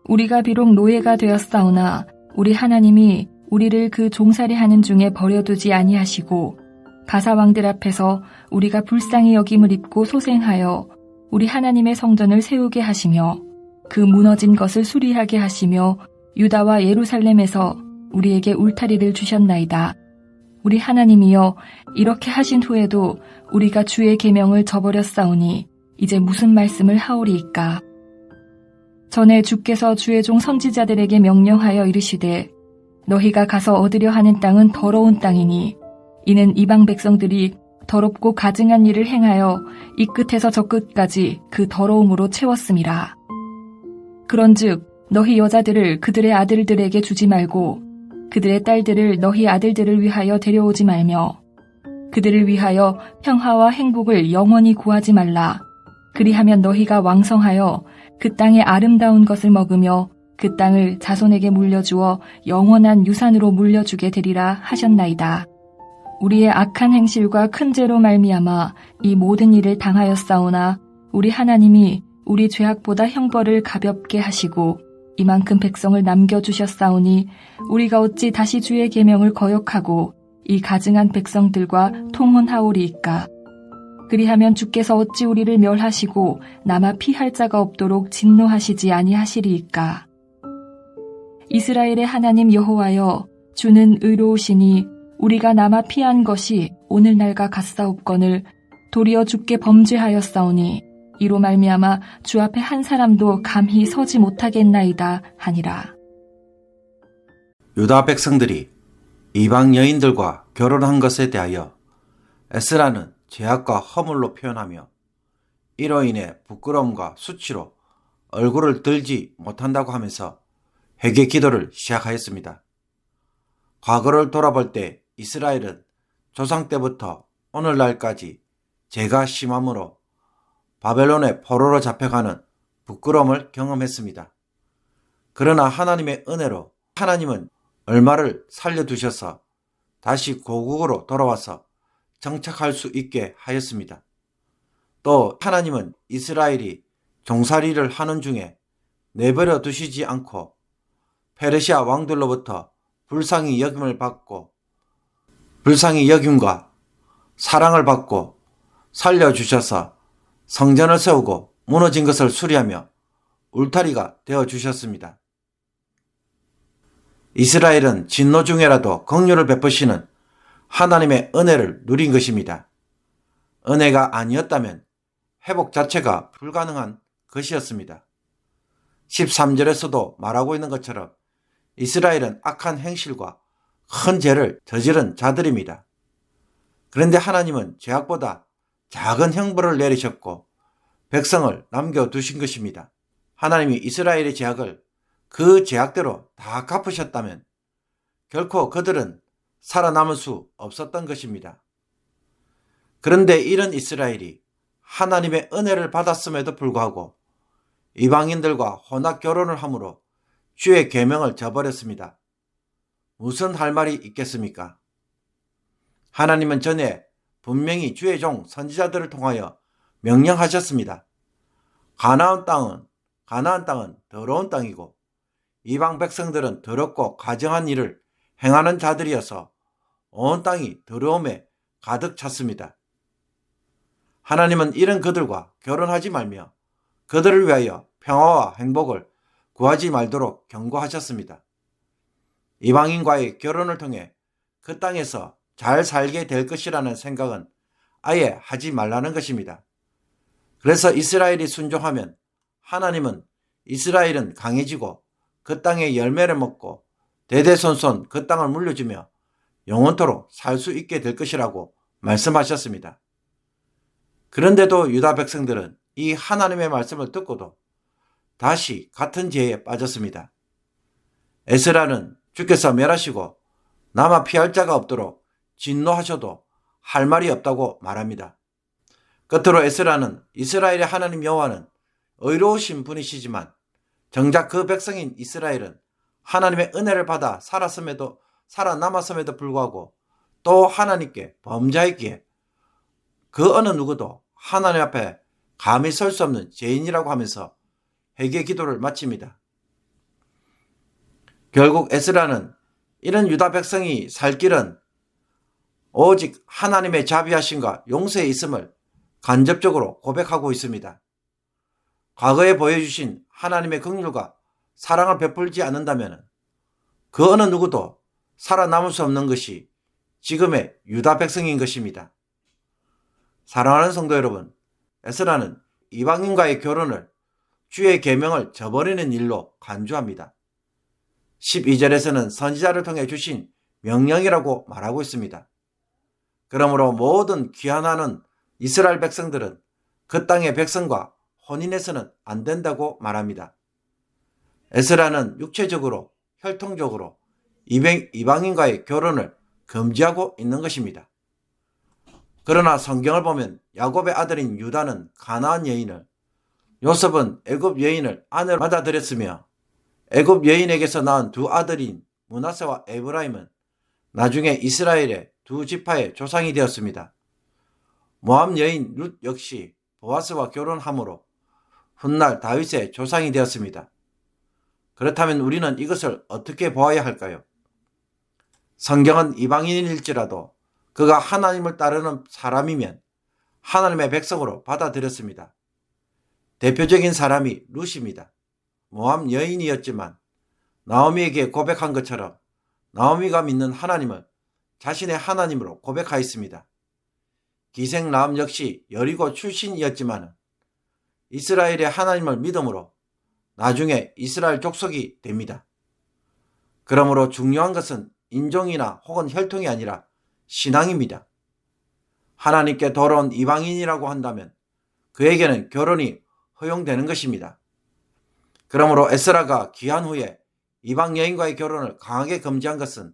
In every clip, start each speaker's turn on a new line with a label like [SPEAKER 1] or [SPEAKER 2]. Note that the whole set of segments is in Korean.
[SPEAKER 1] 우리가 비록 노예가 되었사오나 우리 하나님이 우리를 그 종살이하는 중에 버려두지 아니하시고 바사왕들 앞에서 우리가 불쌍히 여김을 입고 소생하여 우리 하나님의 성전을 세우게 하시며 그 무너진 것을 수리하게 하시며 유다와 예루살렘에서 우리에게 울타리를 주셨나이다. 우리 하나님이여, 이렇게 하신 후에도 우리가 주의 계명을 저버렸사오니 이제 무슨 말씀을 하오리이까. 전에 주께서 주의 종 선지자들에게 명령하여 이르시되 너희가 가서 얻으려 하는 땅은 더러운 땅이니 이는 이방 백성들이 더럽고 가증한 일을 행하여 이 끝에서 저 끝까지 그 더러움으로 채웠음이라. 그런즉 너희 여자들을 그들의 아들들에게 주지 말고 그들의 딸들을 너희 아들들을 위하여 데려오지 말며 그들을 위하여 평화와 행복을 영원히 구하지 말라. 그리하면 너희가 왕성하여 그 땅의 아름다운 것을 먹으며 그 땅을 자손에게 물려주어 영원한 유산으로 물려주게 되리라 하셨나이다. 우리의 악한 행실과 큰 죄로 말미암아 이 모든 일을 당하였사오나 우리 하나님이 우리 죄악보다 형벌을 가볍게 하시고 이만큼 백성을 남겨주셨사오니 우리가 어찌 다시 주의 계명을 거역하고 이 가증한 백성들과 통혼하오리이까. 그리하면 주께서 어찌 우리를 멸하시고 남아 피할 자가 없도록 진노하시지 아니하시리이까. 이스라엘의 하나님 여호와여, 주는 의로우시니 우리가 남아 피한 것이 오늘날과 같사옵거늘 도리어 주께 범죄하였사오니 이로 말미암아 주 앞에 한 사람도 감히 서지 못하겠나이다 하니라.
[SPEAKER 2] 유다 백성들이 이방 여인들과 결혼한 것에 대하여 에스라는 죄악과 허물로 표현하며 이로 인해 부끄러움과 수치로 얼굴을 들지 못한다고 하면서 회개 기도를 시작하였습니다. 과거를 돌아볼 때 이스라엘은 조상 때부터 오늘날까지 죄가 심함으로 바벨론의 포로로 잡혀가는 부끄러움을 경험했습니다. 그러나 하나님의 은혜로 하나님은 얼마를 살려두셔서 다시 고국으로 돌아와서 정착할 수 있게 하였습니다. 또 하나님은 이스라엘이 종살이를 하는 중에 내버려 두시지 않고 페르시아 왕들로부터 불쌍히 여김과 사랑을 받고 살려주셔서 성전을 세우고 무너진 것을 수리하며 울타리가 되어주셨습니다. 이스라엘은 진노 중에라도 긍휼을 베푸시는 하나님의 은혜를 누린 것입니다. 은혜가 아니었다면 회복 자체가 불가능한 것이었습니다. 13절에서도 말하고 있는 것처럼 이스라엘은 악한 행실과 큰 죄를 저지른 자들입니다. 그런데 하나님은 죄악보다 작은 형벌을 내리셨고 백성을 남겨두신 것입니다. 하나님이 이스라엘의 죄악을 그 죄악대로 다 갚으셨다면 결코 그들은 살아남을 수 없었던 것입니다. 그런데 이런 이스라엘이 하나님의 은혜를 받았음에도 불구하고 이방인들과 혼합 결혼을 함으로 주의 계명을 저버렸습니다. 무슨 할 말이 있겠습니까? 하나님은 전에 분명히 주의 종 선지자들을 통하여 명령하셨습니다. 가나안 땅은 더러운 땅이고 이방 백성들은 더럽고 가증한 일을 행하는 자들이어서 온 땅이 더러움에 가득 찼습니다. 하나님은 이런 그들과 결혼하지 말며 그들을 위하여 평화와 행복을 구하지 말도록 경고하셨습니다. 이방인과의 결혼을 통해 그 땅에서 잘 살게 될 것이라는 생각은 아예 하지 말라는 것입니다. 그래서 이스라엘이 순종하면 하나님은 이스라엘은 강해지고 그 땅의 열매를 먹고 대대손손 그 땅을 물려주며 영원토록 살 수 있게 될 것이라고 말씀하셨습니다. 그런데도 유다 백성들은 이 하나님의 말씀을 듣고도 다시 같은 죄에 빠졌습니다. 에스라는 주께서 멸하시고 남아 피할 자가 없도록 진노하셔도 할 말이 없다고 말합니다. 끝으로 에스라는 이스라엘의 하나님 여호와는 의로우신 분이시지만 정작 그 백성인 이스라엘은 하나님의 은혜를 받아 살아남았음에도 불구하고 또 하나님께 범죄했기에 그 어느 누구도 하나님 앞에 감히 설 수 없는 죄인이라고 하면서 회개 기도를 마칩니다. 결국 에스라는 이런 유다 백성이 살 길은 오직 하나님의 자비하심과 용서에 있음을 간접적으로 고백하고 있습니다. 과거에 보여주신 하나님의 긍휼과 사랑을 베풀지 않는다면 그 어느 누구도 살아남을 수 없는 것이 지금의 유다 백성인 것입니다. 사랑하는 성도 여러분, 에스라는 이방인과의 결혼을 주의 계명을 저버리는 일로 간주합니다. 12절에서는 선지자를 통해 주신 명령이라고 말하고 있습니다. 그러므로 모든 귀환하는 이스라엘 백성들은 그 땅의 백성과 혼인해서는 안 된다고 말합니다. 에스라는 육체적으로, 혈통적으로 이방인과의 결혼을 금지하고 있는 것입니다. 그러나 성경을 보면 야곱의 아들인 유다는 가나안 여인을, 요셉은 애굽 여인을 아내로 받아들였으며 애굽 여인에게서 낳은 두 아들인 므낫세와 에브라임은 나중에 이스라엘의 두 지파의 조상이 되었습니다. 모압 여인 룻 역시 보아스와 결혼함으로 훗날 다윗의 조상이 되었습니다. 그렇다면 우리는 이것을 어떻게 보아야 할까요? 성경은 이방인일지라도 그가 하나님을 따르는 사람이면 하나님의 백성으로 받아들였습니다. 대표적인 사람이 룻입니다. 모압 여인이었지만 나오미에게 고백한 것처럼 나오미가 믿는 하나님을 자신의 하나님으로 고백하였습니다. 기생 라합 역시 여리고 출신이었지만 이스라엘의 하나님을 믿음으로 나중에 이스라엘 족속이 됩니다. 그러므로 중요한 것은 인종이나 혹은 혈통이 아니라 신앙입니다. 하나님께 돌아온 이방인이라고 한다면 그에게는 결혼이 허용되는 것입니다. 그러므로 에스라가 귀환 후에 이방 여인과의 결혼을 강하게 금지한 것은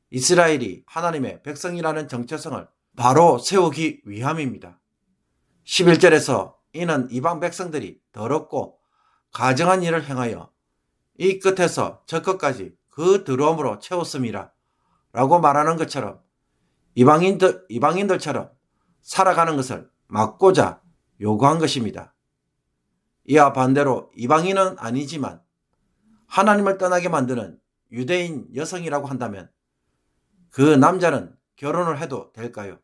[SPEAKER 2] 이스라엘이 하나님의 백성이라는 정체성을 바로 세우기 위함입니다. 11절에서 이는 이방 백성들이 더럽고 가증한 일을 행하여 이 끝에서 저 끝까지 그 더러움으로 채웠음이라 라고 말하는 것처럼 이방인들처럼 살아가는 것을 막고자 요구한 것입니다. 이와 반대로 이방인은 아니지만 하나님을 떠나게 만드는 유대인 여성이라고 한다면 그 남자는 결혼을 해도 될까요?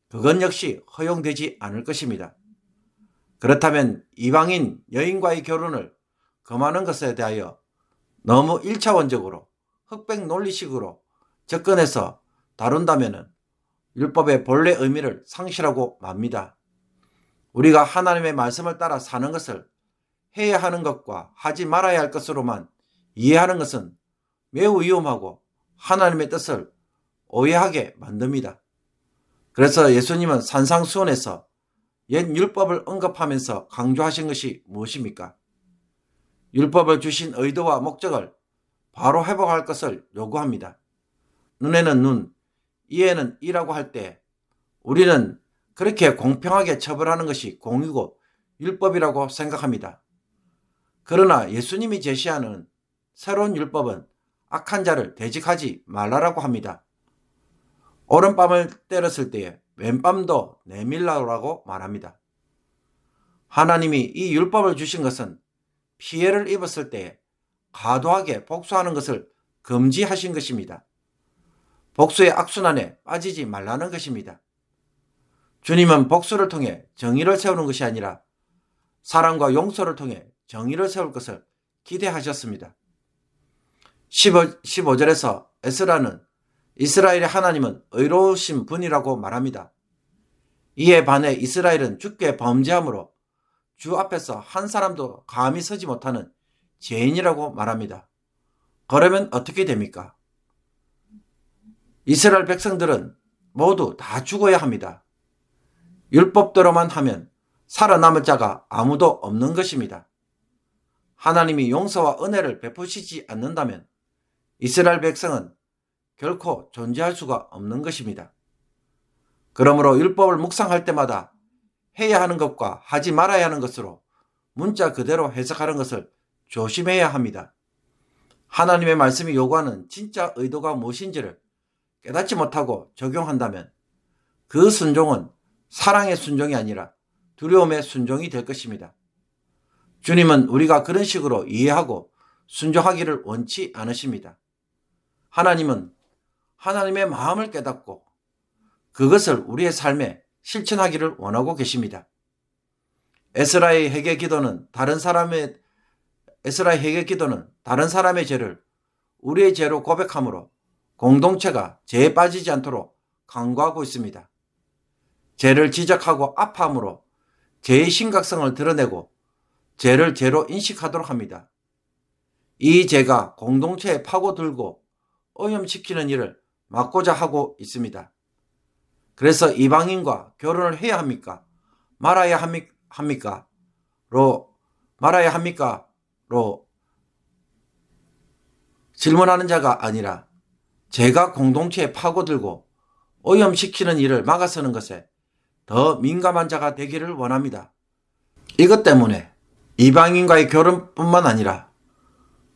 [SPEAKER 2] 그건 역시 허용되지 않을 것입니다. 그렇다면 이방인 여인과의 결혼을 금하는 것에 대하여 너무 1차원적으로 흑백 논리식으로 접근해서 다룬다면 율법의 본래 의미를 상실하고 맙니다. 우리가 하나님의 말씀을 따라 사는 것을 해야 하는 것과 하지 말아야 할 것으로만 이해하는 것은 매우 위험하고 하나님의 뜻을 오해하게 만듭니다. 그래서 예수님은 산상수훈에서 옛 율법을 언급하면서 강조하신 것이 무엇입니까? 율법을 주신 의도와 목적을 바로 회복할 것을 요구합니다. 눈에는 눈, 이에는 이라고 할 때 우리는 그렇게 공평하게 처벌하는 것이 공이고 율법이라고 생각합니다. 그러나 예수님이 제시하는 새로운 율법은 악한 자를 대직하지 말라라고 합니다. 오른밤을 때렸을 때에 왼밤도 내밀라고 말합니다. 하나님이 이 율법을 주신 것은 피해를 입었을 때에 과도하게 복수하는 것을 금지하신 것입니다. 복수의 악순환에 빠지지 말라는 것입니다. 주님은 복수를 통해 정의를 세우는 것이 아니라 사랑과 용서를 통해 정의를 세울 것을 기대하셨습니다. 15절에서 에스라는 이스라엘의 하나님은 의로우신 분이라고 말합니다. 이에 반해 이스라엘은 주께 범죄함으로 주 앞에서 한 사람도 감히 서지 못하는 죄인이라고 말합니다. 그러면 어떻게 됩니까? 이스라엘 백성들은 모두 다 죽어야 합니다. 율법대로만 하면 살아남을 자가 아무도 없는 것입니다. 하나님이 용서와 은혜를 베푸시지 않는다면 이스라엘 백성은 결코 존재할 수가 없는 것입니다. 그러므로 율법을 묵상할 때마다 해야 하는 것과 하지 말아야 하는 것으로 문자 그대로 해석하는 것을 조심해야 합니다. 하나님의 말씀이 요구하는 진짜 의도가 무엇인지를 깨닫지 못하고 적용한다면 그 순종은 사랑의 순종이 아니라 두려움의 순종이 될 것입니다. 주님은 우리가 그런 식으로 이해하고 순종하기를 원치 않으십니다. 하나님은 하나님의 마음을 깨닫고 그것을 우리의 삶에 실천하기를 원하고 계십니다. 에스라의 회개 기도는 다른 사람의 죄를 우리의 죄로 고백함으로 공동체가 죄에 빠지지 않도록 강구하고 있습니다. 죄를 지적하고 아파함으로 죄의 심각성을 드러내고 죄를 죄로 인식하도록 합니다. 이 죄가 공동체에 파고들고 오염시키는 일을 막고자 하고 있습니다. 그래서 이방인과 결혼을 해야 합니까? 말아야 합니까? 로 질문하는 자가 아니라 죄가 공동체에 파고들고 오염시키는 일을 막아서는 것에 더 민감한 자가 되기를 원합니다. 이것 때문에 이방인과의 결혼뿐만 아니라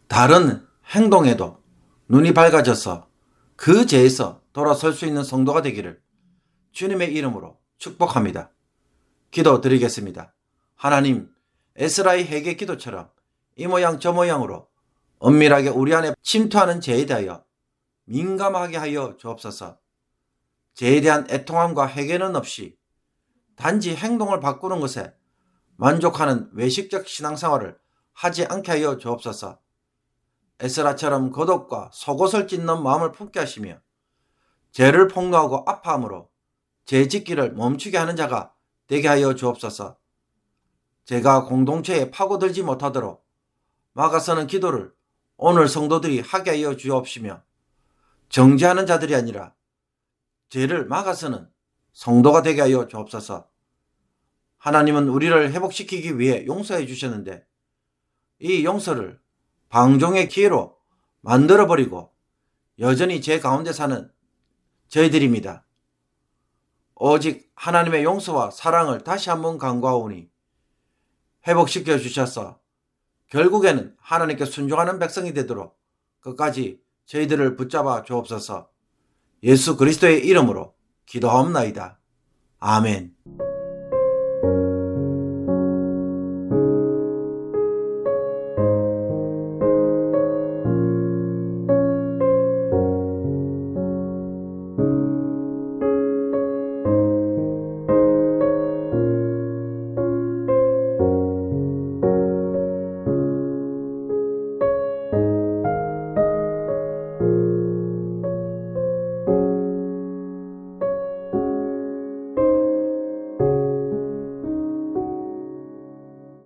[SPEAKER 2] 다른 행동에도 눈이 밝아져서 그 죄에서 돌아설 수 있는 성도가 되기를 주님의 이름으로 축복합니다. 기도드리겠습니다. 하나님, 에스라의 회개 기도처럼 이 모양 저 모양으로 엄밀하게 우리 안에 침투하는 죄에 대하여 민감하게 하여 주옵소서. 죄에 대한 애통함과 회개는 없이 단지 행동을 바꾸는 것에 만족하는 외식적 신앙생활을 하지 않게 하여 주옵소서. 에스라처럼 겉옷과 속옷을 찢는 마음을 품게 하시며 죄를 폭로하고 아파함으로 죄 짓기를 멈추게 하는 자가 되게 하여 주옵소서. 죄가 공동체에 파고들지 못하도록 막아서는 기도를 오늘 성도들이 하게 하여 주옵시며 정죄하는 자들이 아니라 죄를 막아서는 성도가 되게 하여 주옵소서. 하나님은 우리를 회복시키기 위해 용서해 주셨는데 이 용서를 방종의 기회로 만들어버리고 여전히 죄 가운데 사는 저희들입니다. 오직 하나님의 용서와 사랑을 다시 한번 간구하오니 회복시켜 주셔서 결국에는 하나님께 순종하는 백성이 되도록 끝까지 저희들을 붙잡아 주옵소서. 예수 그리스도의 이름으로 기도하옵나이다. 아멘.